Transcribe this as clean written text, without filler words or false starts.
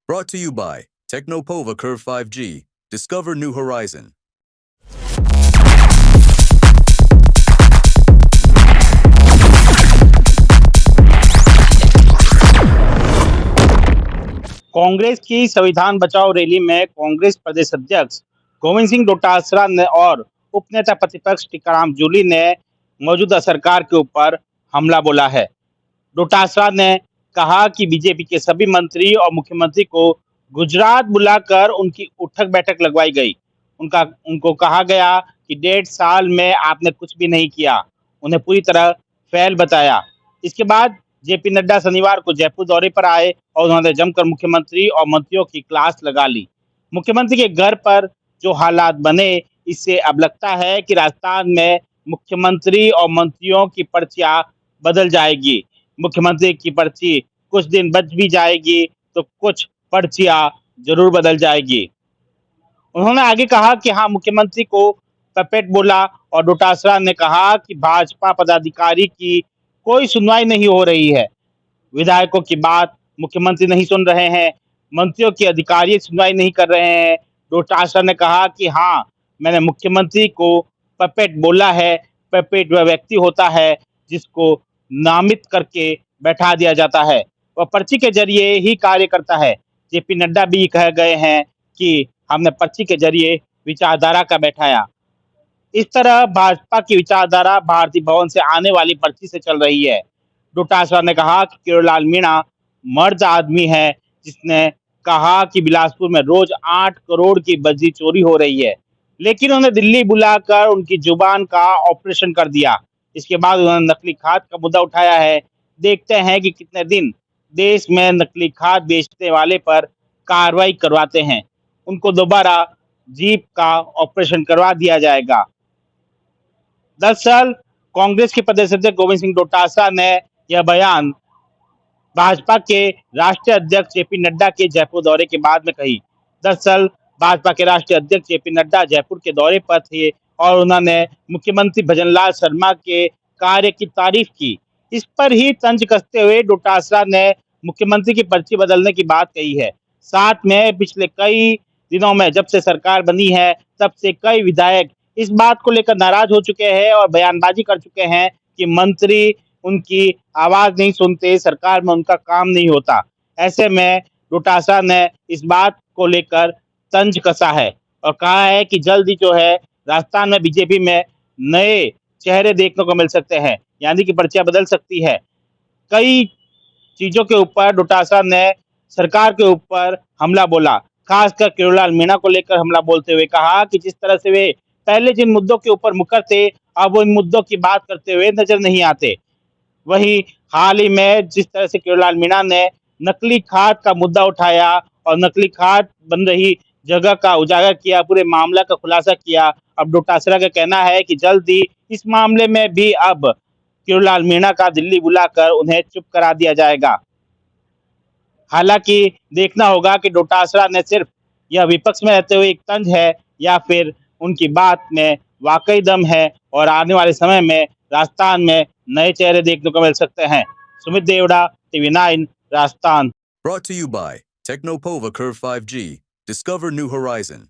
Brought to you by Technopova Curve 5G. Discover new horizon. Congress की संविधान बचाओ rally में कांग्रेस प्रदेश अध्यक्ष गोविंद सिंह डोटासरा ने और उपनेता प्रतिपक्ष टीकाराम जूली ने मौजूदा सरकार के ऊपर हमला बोला है। डोटासरा ने कहा कि बीजेपी के सभी मंत्री और मुख्यमंत्री को गुजरात बुलाकर उनकी उठक बैठक लगवाई गई। उनको कहा गया कि 1.5 साल में आपने कुछ भी नहीं किया, उन्हें पूरी तरह फेल बताया। इसके बाद जेपी नड्डा शनिवार को जयपुर दौरे पर आए और उन्होंने जमकर मुख्यमंत्री और मंत्रियों की क्लास लगा ली। मुख्यमंत्री के घर पर जो हालात बने, इससे अब लगता है कि राजस्थान में मुख्यमंत्री और मंत्रियों की पर्चियां बदल जाएगी। मुख्यमंत्री की पर्ची कुछ दिन बच भी जाएगी तो कुछ पर्चियां जरूर बदल जाएगी। उन्होंने आगे कहा कि हाँ, मुख्यमंत्री को पपेट बोला और डोटासरा ने कहा कि भाजपा पदाधिकारी की कोई सुनवाई नहीं हो रही है। विधायकों की बात मुख्यमंत्री नहीं सुन रहे हैं, मंत्रियों की अधिकारी सुनवाई नहीं कर रहे हैं। डोटासरा ने कहा कि हाँ, मैंने मुख्यमंत्री को पपेट बोला है। पपेट वह व्यक्ति होता है जिसको नामित करके बैठा दिया जाता है, वह पर्ची के जरिए ही कार्य करता है। जेपी नड्डा भी कह गए हैं कि हमने पर्ची के जरिए विचारधारा का बैठाया। इस तरह भाजपा की विचारधारा भारतीय भवन से आने वाली पर्ची से चल रही है। डोटासरा ने कहा कि किरोड़लाल मीणा मर्द आदमी है जिसने कहा कि बिलासपुर में रोज 8 करोड़ की बजरी चोरी हो रही है, लेकिन उन्हें दिल्ली बुलाकर उनकी जुबान का ऑपरेशन कर दिया। इसके बाद उन्होंने नकली खाद का मुद्दा उठाया है। देखते हैं कि कितने दिन देश में नकली खाद बेचने वाले पर कार्रवाई करवाते हैं। उनको दोबारा जीप का ऑपरेशन करवा दिया जाएगा। दरअसल कांग्रेस के प्रदेश अध्यक्ष गोविंद सिंह डोटासरा ने यह बयान भाजपा के राष्ट्रीय अध्यक्ष जेपी नड्डा के जयपुर दौरे के बाद में कही। दरअसल भाजपा के राष्ट्रीय अध्यक्ष जेपी नड्डा जयपुर के दौरे पर थे और उन्होंने मुख्यमंत्री भजनलाल शर्मा के कार्य की तारीफ की। इस पर ही तंज कसते हुए डोटासरा ने मुख्यमंत्री की पर्ची बदलने की बात कही है। साथ में पिछले कई दिनों में जब से सरकार बनी है, तब से कई विधायक इस बात को लेकर नाराज हो चुके हैं और बयानबाजी कर चुके हैं कि मंत्री उनकी आवाज नहीं सुनते, सरकार में उनका काम नहीं होता। ऐसे में डोटासरा ने इस बात को लेकर तंज कसा है और कहा है कि जल्द ही जो है राजस्थान में बीजेपी में नए चेहरे देखने को मिल सकते हैं, यानी कि पर्चियां बदल सकती है। कई चीजों के ऊपर डोटासरा ने सरकार के ऊपर हमला बोला, खासकर किरोड़लाल मीणा को लेकर हमला बोलते हुए कहा कि जिस तरह से वे पहले जिन मुद्दों के ऊपर मुकर थे, अब वो इन मुद्दों की बात करते हुए नजर नहीं आते। वहीं हाल ही में जिस तरह से किरोड़लाल मीणा ने नकली खाद का मुद्दा उठाया और नकली खाद बन रही जगह का उजागर किया, पूरे मामला का खुलासा किया, अब डोटासरा का कहना है कि जल्द ही इस मामले में भी अब किरोड़लाल मीणा का दिल्ली बुलाकर उन्हें चुप करा दिया जाएगा। हालांकि देखना होगा कि डोटासरा ने सिर्फ यह विपक्ष में रहते हुए एक तंज है या फिर उनकी बात में वाकई दम है और आने वाले समय में राजस्थान में नए चेहरे देखने को मिल सकते हैं। Sumit Devda, TV9, Rajasthan. Brought to you by Technopova Curve 5G. Discover new horizon.